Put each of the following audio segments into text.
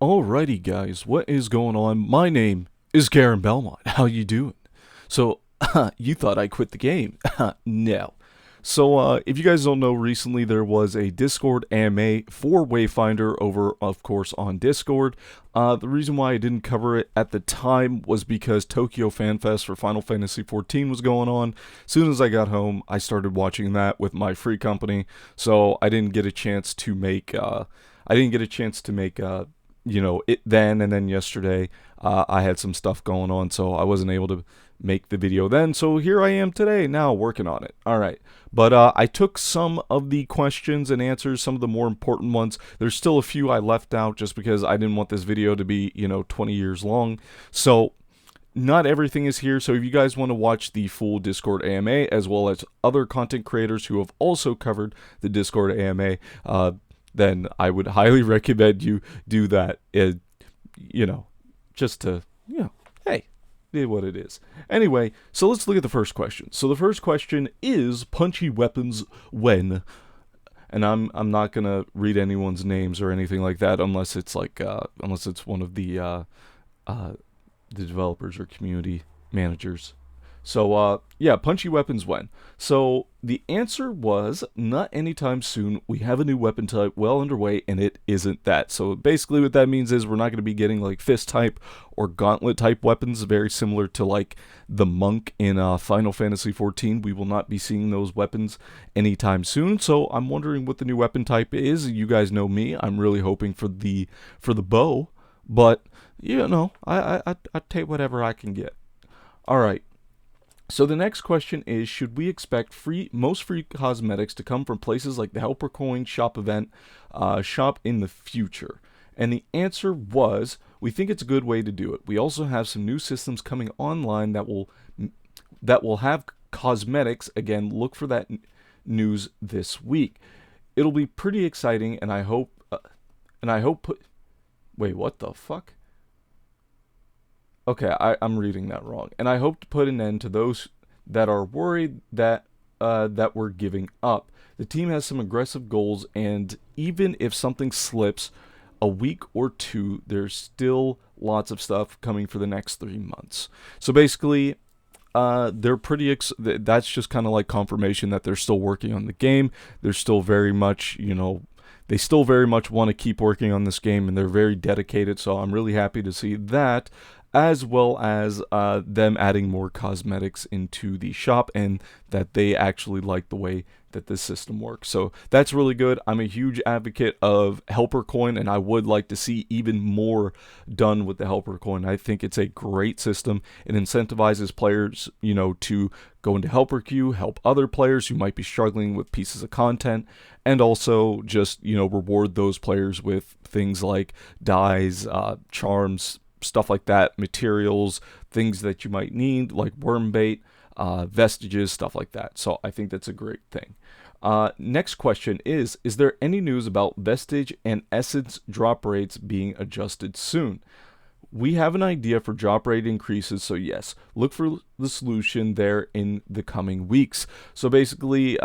Alrighty guys, what is going on? My name is Garen Belmont. How you doing? So, you thought I quit the game. No. So, if you guys don't know, recently there was a Discord AMA for Wayfinder over, of course, on Discord. The reason why I didn't cover it at the time was because Tokyo Fan Fest for Final Fantasy XIV was going on. As soon as I got home, I started watching that with my free company, so I didn't get a chance to make, it then, and then yesterday I had some stuff going on, so I wasn't able to make the video then. So here I am today, now working on it. All right, but I took some of the questions and answers, some of the more important ones. There's still a few I left out just because I didn't want this video to be 20 years long. So not everything is here, so if you guys want to watch the full Discord AMA as well as other content creators who have also covered the Discord AMA, then I would highly recommend you do that. Just to, hey, it what it is. Anyway, so let's look at the first question. So the first question is Punchy Weapons when? And I'm not gonna read anyone's names or anything like that unless it's unless it's one of the developers or community managers. So, yeah, Punchy Weapons when? So, the answer was not anytime soon. We have a new weapon type well underway, and it isn't that. So, basically what that means is we're not going to be getting, like, fist type or gauntlet type weapons, very similar to, like, the monk in Final Fantasy XIV. We will not be seeing those weapons anytime soon. So, I'm wondering what the new weapon type is. You guys know me. I'm really hoping for the bow, but, I take whatever I can get. All right. So the next question is, should we expect most free cosmetics to come from places like the Helper Coin shop event shop in the future? And the answer was, we think it's a good way to do it. We also have some new systems coming online that will have cosmetics. Again, look for that news this week. It'll be pretty exciting, and I hope wait, what the fuck? Okay, I'm reading that wrong. And I hope to put an end to those that are worried that we're giving up. The team has some aggressive goals, and even if something slips a week or two, there's still lots of stuff coming for the next 3 months. So basically, they're pretty. That's just kind of like confirmation that they're still working on the game. They're still very much, they still very much want to keep working on this game, and they're very dedicated. So I'm really happy to see that, as well as them adding more cosmetics into the shop, and that they actually like the way that this system works. So that's really good. I'm a huge advocate of Helper Coin, and I would like to see even more done with the Helper Coin. I think it's a great system. It incentivizes players, to go into Helper Queue, help other players who might be struggling with pieces of content, and also just, reward those players with things like dyes, charms, stuff like that, materials, things that you might need, like worm bait, vestiges, stuff like that. So I think that's a great thing. Next question is there any news about vestige and essence drop rates being adjusted soon? We have an idea for drop rate increases, so yes, look for the solution there in the coming weeks. So basically,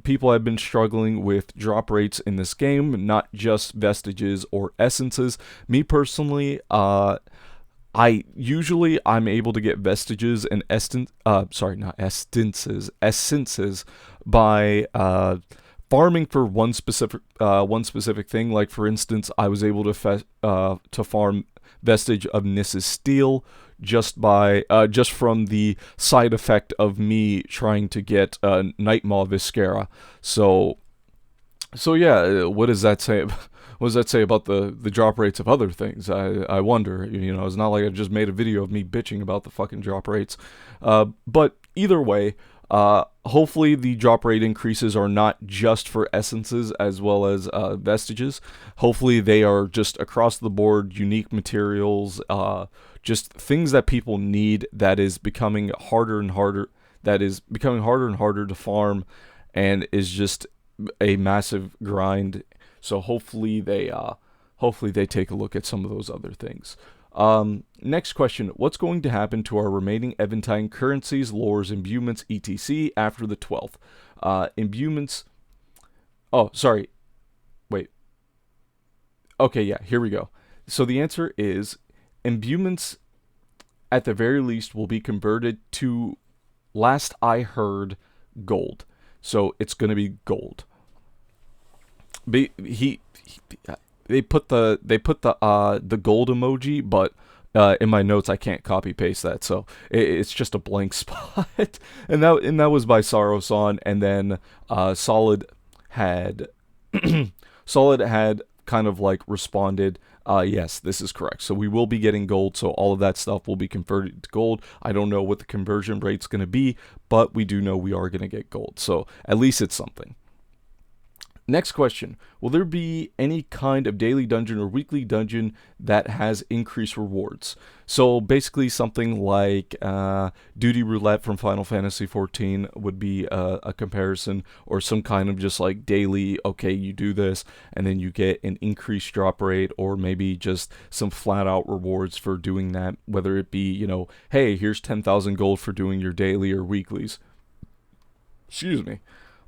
people have been struggling with drop rates in this game, not just vestiges or essences. Me personally, I'm able to get vestiges and essences by farming for one specific thing. Like for instance, I was able to farm vestige of Nissa's steel just from the side effect of me trying to get Night Maw Viscera. So yeah, what does that say? What does that say about the drop rates of other things? I wonder. It's not like I just made a video of me bitching about the fucking drop rates. But either way, hopefully the drop rate increases are not just for essences as well as vestiges. Hopefully they are just across the board, unique materials, just things that people need, that is becoming harder and harder to farm, and is just a massive grind. So hopefully they take a look at some of those other things. Next question. What's going to happen to our remaining Eventide currencies, lores, imbuements, etc. after the 12th? Imbuements... Oh, sorry. Wait. Okay, yeah, here we go. So the answer is imbuements at the very least will be converted to, last I heard, gold. So it's going to be gold. They put the gold emoji, but in my notes I can't copy paste that, so it's just a blank spot. And that was by Sarosan, and then Solid had Solid had kind of like responded, yes, this is correct. So we will be getting gold, so all of that stuff will be converted to gold. I don't know what the conversion rate's going to be, but we do know we are going to get gold. So at least it's something. Next question. Will there be any kind of daily dungeon or weekly dungeon that has increased rewards? So basically something like Duty Roulette from Final Fantasy XIV would be a comparison, or some kind of just like daily, okay, you do this, and then you get an increased drop rate, or maybe just some flat out rewards for doing that, whether it be, hey, here's 10,000 gold for doing your daily or weeklies. Excuse me.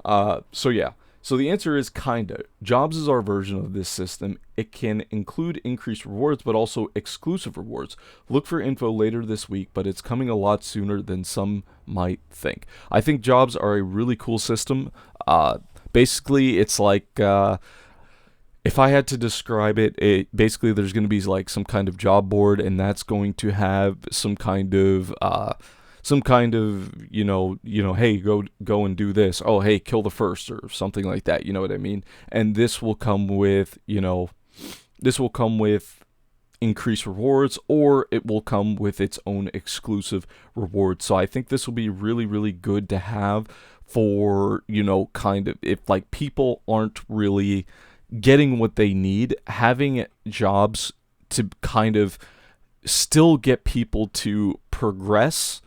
So yeah. So the answer is kinda. Jobs is our version of this system. It can include increased rewards, but also exclusive rewards. Look for info later this week, but it's coming a lot sooner than some might think. I think jobs are a really cool system. Basically, it's like, if I had to describe it, basically there's going to be like some kind of job board, and that's going to have some kind of hey, go and do this. Oh, hey, kill the first, or something like that. You know what I mean? And this will come with, increased rewards, or it will come with its own exclusive rewards. So I think this will be really, really good to have for, kind of, if like people aren't really getting what they need, having jobs to kind of still get people to progress,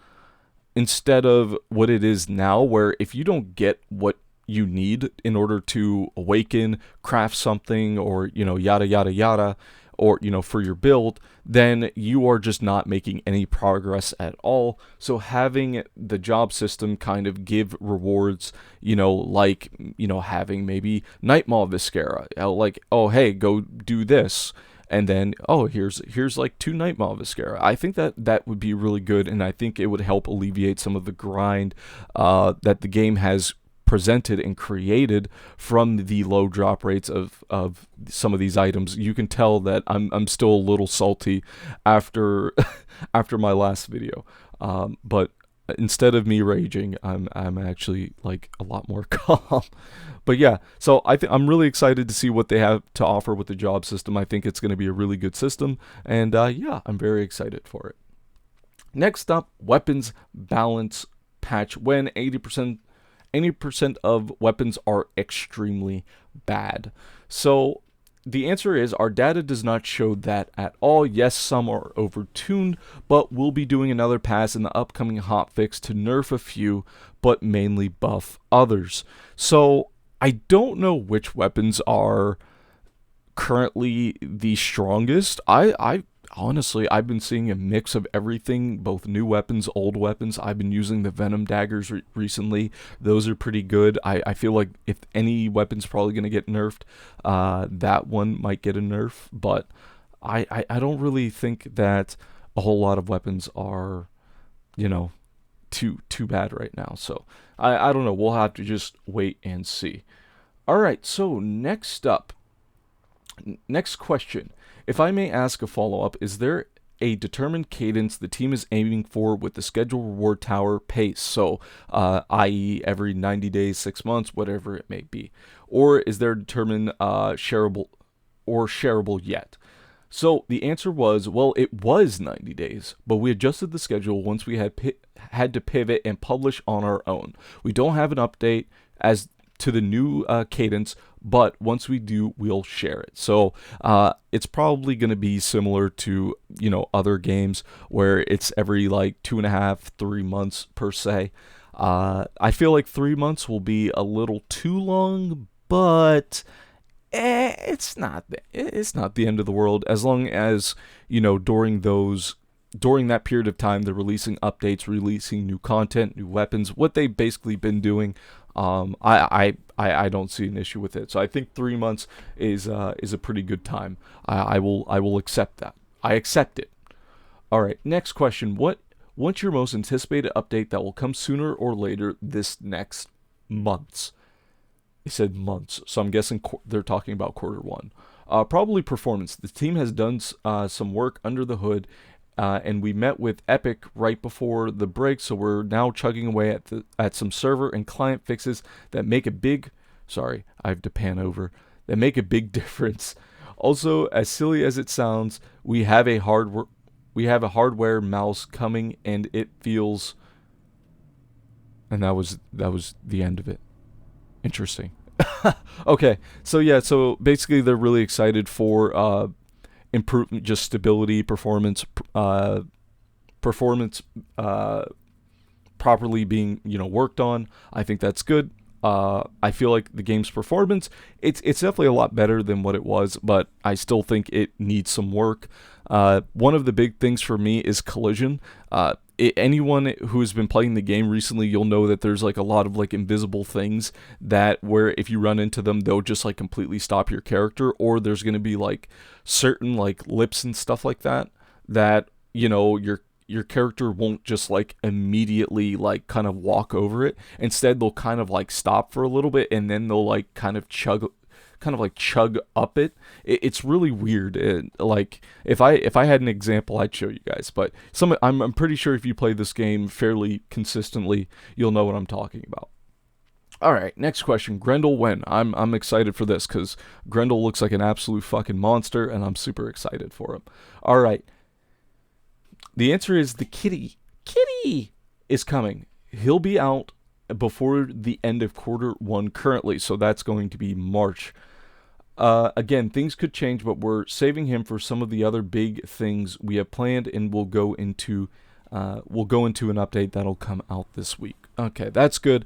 instead of what it is now, where if you don't get what you need in order to awaken, craft something, or, yada, yada, yada, or, for your build, then you are just not making any progress at all. So having the job system kind of give rewards, like, having maybe Nightmaw Viscera, like, oh, hey, go do this. And then, oh, here's like 2 Nightmaw Viscera. I think that would be really good, and I think it would help alleviate some of the grind that the game has presented and created from the low drop rates of some of these items. You can tell that I'm still a little salty after after my last video, but instead of me raging, I'm actually like a lot more calm. But yeah, so I'm really excited to see what they have to offer with the job system. I think it's going to be a really good system, and yeah, I'm very excited for it. Next up, weapons balance patch, when 80% of weapons are extremely bad. So the answer is, our data does not show that at all. Yes, some are overtuned, but we'll be doing another pass in the upcoming hotfix to nerf a few, but mainly buff others. So I don't know which weapons are currently the strongest. I honestly, I've been seeing a mix of everything, both new weapons, old weapons. I've been using the Venom daggers recently. Those are pretty good. I feel like if any weapon's probably going to get nerfed, that one might get a nerf. But I don't really think that a whole lot of weapons are, too bad right now. So I don't know. We'll have to just wait and see. All right, so next up. Next question. If I may ask a follow-up, is there a determined cadence the team is aiming for with the schedule reward tower pace? So, i.e. every 90 days, 6 months, whatever it may be. Or is there determined shareable yet? So the answer was, well, it was 90 days, but we adjusted the schedule once we had to pivot and publish on our own. We don't have an update as to the new cadence, but once we do, we'll share it. So it's probably going to be similar to, other games where it's every like 2.5, 3 months per se. I feel like 3 months will be a little too long, but it's not the end of the world, as long as, during that period of time, they're releasing updates, releasing new content, new weapons, what they've basically been doing. I don't see an issue with it. So I think 3 months is a pretty good time. I will accept that. I accept it. All right. Next question. What's your most anticipated update that will come sooner or later this next months? They said months, so I'm guessing they're talking about quarter 1. Probably performance. The team has done some work under the hood, and we met with Epic right before the break, so we're now chugging away at some server and client fixes that make a big. Sorry, I have to pan over. That make a big difference. Also, as silly as it sounds, we have a hardware mouse coming, and it feels. And that was the end of it. Interesting. Okay, so yeah, so basically they're really excited for improvement, just stability, performance properly being worked on. I think that's good. I feel like the game's performance, it's definitely a lot better than what it was, but I still think it needs some work. One of the big things for me is collision. Anyone who has been playing the game recently, you'll know that there's like a lot of like invisible things that where if you run into them, they'll just like completely stop your character, or there's going to be like certain like lips and stuff like that that your character won't just like immediately like kind of walk over it. Instead, they'll kind of like stop for a little bit, and then they'll like chug up it's really weird. Like if I had an example, I'd show you guys, but I'm pretty sure if you play this game fairly consistently, you'll know what I'm talking about. All right, next question. Grendel when? I'm excited for this because Grendel looks like an absolute fucking monster, and I'm super excited for him. All right, the answer is the kitty. Kitty is coming. He'll be out before the end of quarter 1 currently, so that's going to be March. Again, things could change, but we're saving him for some of the other big things we have planned, and we'll go into an update that'll come out this week. Okay, that's good.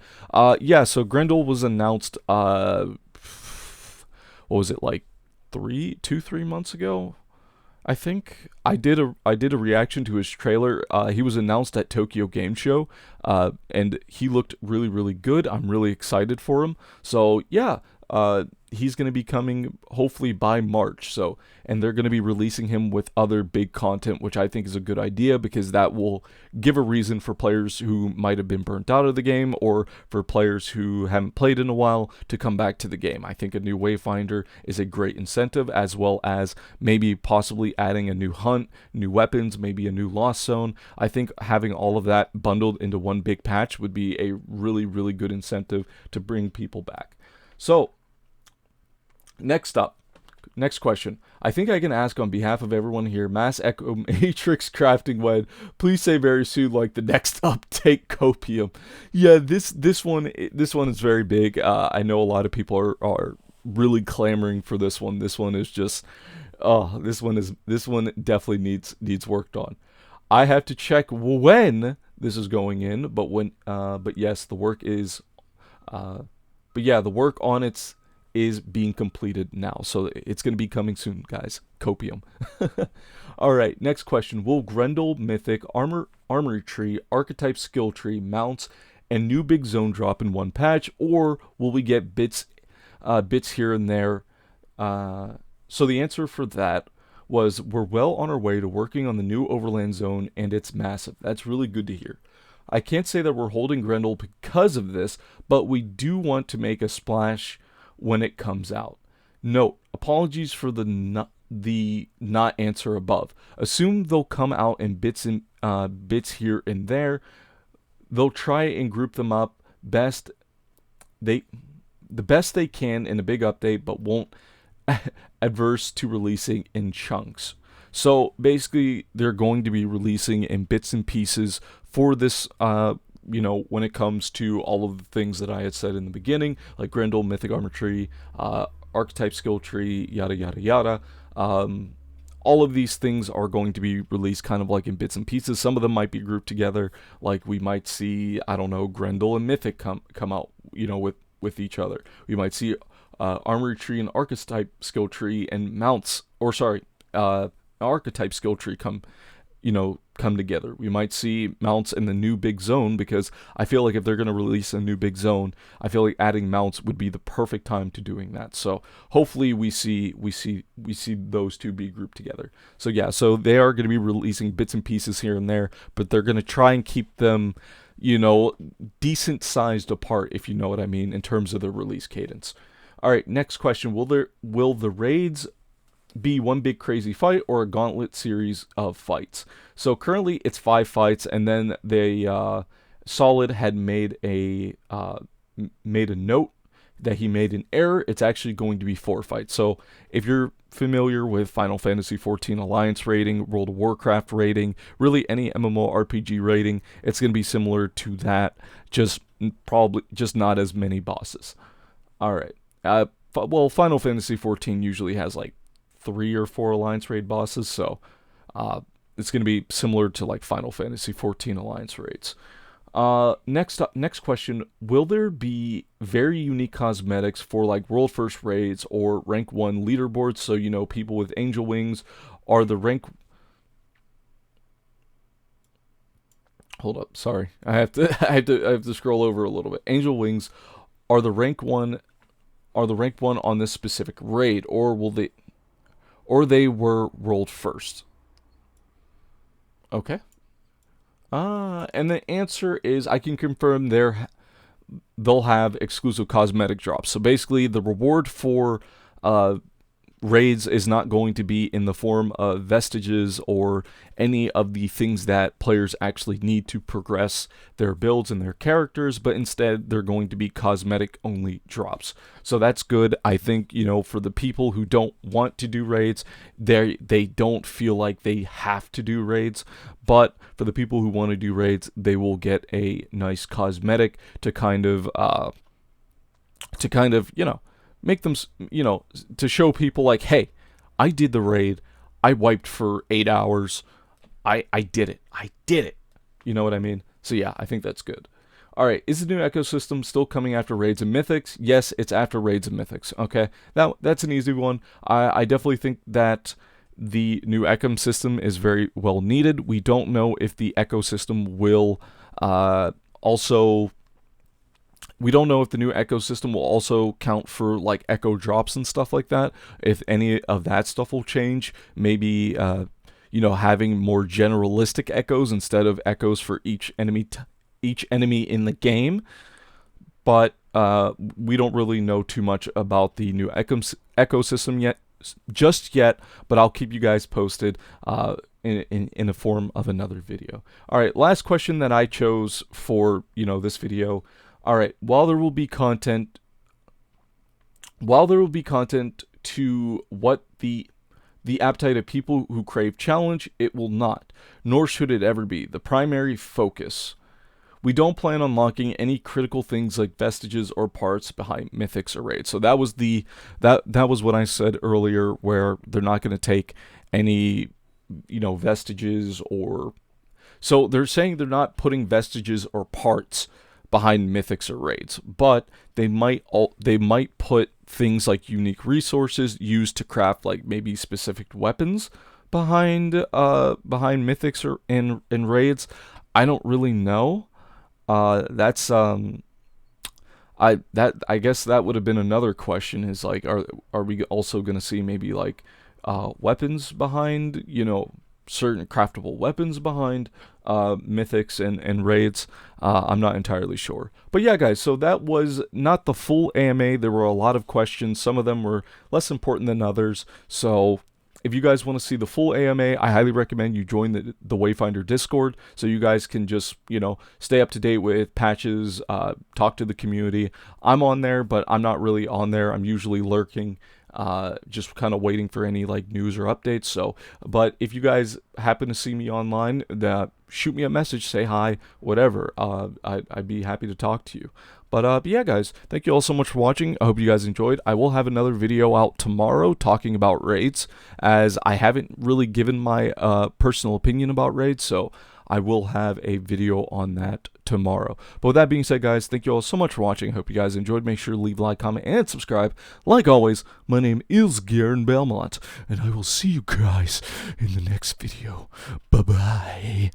Yeah, so Grendel was announced. What was it, like 3 months ago? I think I did a reaction to his trailer. He was announced at Tokyo Game Show, and he looked really, really good. I'm really excited for him. So yeah, he's going to be coming hopefully by March. So, and they're going to be releasing him with other big content, which I think is a good idea because that will give a reason for players who might have been burnt out of the game, or for players who haven't played in a while to come back to the game. I think a new Wayfinder is a great incentive, as well as maybe possibly adding a new hunt, new weapons, maybe a new lost zone. I think having all of that bundled into one big patch would be a really, really good incentive to bring people back. So, next question. I think I can ask on behalf of everyone here. Mass Echo Matrix Crafting Wed. Please say very soon, like the next update, Copium. Yeah, this one is very big. I know a lot of people are really clamoring for this one. This one is just, this one definitely needs worked on. I have to check when this is going in, but yes, the work is. But yeah, the work on it is being completed now. So it's going to be coming soon, guys. Copium. All right, next question. Will Grendel, Mythic, Armory Tree, Archetype Skill Tree, Mounts, and new big zone drop in one patch? Or will we get bits here and there? So the answer for that was we're well on our way to working on the new Overland Zone, and it's massive. That's really good to hear. I can't say that we're holding Grendel because of this, but we do want to make a splash when it comes out. Note, apologies for the not answer above. Assume they'll come out in bits here and there. They'll try and group them up the best they can in a big update, but won't adverse to releasing in chunks. So basically, they're going to be releasing in bits and pieces for this, when it comes to all of the things that I had said in the beginning, like Grendel, Mythic Armor Tree, Archetype Skill Tree, yada, yada, yada. All of these things are going to be released kind of like in bits and pieces. Some of them might be grouped together, like we might see, I don't know, Grendel and Mythic come out, with each other. We might see Armory Tree and Archetype Skill Tree and Mounts, Archetype Skill Tree come come together. We might see mounts in the new big zone, because I feel like if they're going to release a new big zone, I feel like adding mounts would be the perfect time to doing that. So hopefully we see those two be grouped together. So yeah, so they are going to be releasing bits and pieces here and there, but they're going to try and keep them, decent sized apart, if you know what I mean, in terms of the release cadence. All right, next question: Will the raids be one big crazy fight or a gauntlet series of fights? So currently it's 5 fights, and then they Solid had made a note that he made an error. It's actually going to be 4 fights. So if you're familiar with Final Fantasy XIV Alliance rating, World of Warcraft rating, really any MMORPG rating, it's going to be similar to that, probably just not as many bosses. All right. Well, Final Fantasy XIV usually has like 3 or 4 Alliance raid bosses, so it's going to be similar to like Final Fantasy XIV Alliance raids. Next question: Will there be very unique cosmetics for like world first raids or rank 1 leaderboards? So people with angel wings are the rank. Hold up, sorry, I have to scroll over a little bit. Angel wings are the rank 1 on this specific raid, or they were rolled first. Okay. And the answer is, I can confirm they'll have exclusive cosmetic drops. So basically, the reward for raids is not going to be in the form of vestiges or any of the things that players actually need to progress their builds and their characters, but instead they're going to be cosmetic only drops. So that's good. I think, for the people who don't want to do raids, they don't feel like they have to do raids, but for the people who want to do raids, they will get a nice cosmetic to kind of make them, to show people like, hey, I did the raid, I wiped for 8 hours, I did it. You know what I mean? So yeah, I think that's good. All right, is the new ecosystem still coming after raids and mythics? Yes, it's after raids and mythics. Okay, that's an easy one. I definitely think that the new ecosystem is very well needed. We don't know if the ecosystem will we don't know if the new ecosystem will also count for like echo drops and stuff like that. If any of that stuff will change, maybe having more generalistic echoes instead of echoes for each enemy in the game. But we don't really know too much about the new ecosystem just yet. But I'll keep you guys posted in the form of another video. All right, last question that I chose for this video. All right, while there will be content to what the appetite of people who crave challenge, it will not, nor should it ever be, the primary focus. We don't plan on unlocking any critical things like vestiges or parts behind mythics or raids. So that was that was what I said earlier, where they're not going to take any vestiges or. So they're saying they're not putting vestiges or parts behind mythics or raids, but they might put things like unique resources used to craft like maybe specific weapons behind mythics or in raids. I don't really know. I guess that would have been another question, is like, are we also going to see maybe like weapons behind, certain craftable weapons behind mythics and raids? I'm not entirely sure. But yeah, guys, so that was not the full AMA. There were a lot of questions. Some of them were less important than others. So if you guys want to see the full AMA, I highly recommend you join the Wayfinder Discord, so you guys can just, stay up to date with patches, talk to the community. I'm on there, but I'm not really on there. I'm usually lurking, just kind of waiting for any like news or updates. So, but if you guys happen to see me online, shoot me a message, say hi, whatever. I'd be happy to talk to you. But yeah, guys, thank you all so much for watching. I hope you guys enjoyed. I will have another video out tomorrow talking about raids, as I haven't really given my personal opinion about raids, so I will have a video on that tomorrow. But with that being said, guys, thank you all so much for watching. I hope you guys enjoyed. Make sure to leave a like, comment, and subscribe. Like always, my name is Garen Belmont, and I will see you guys in the next video. Bye-bye.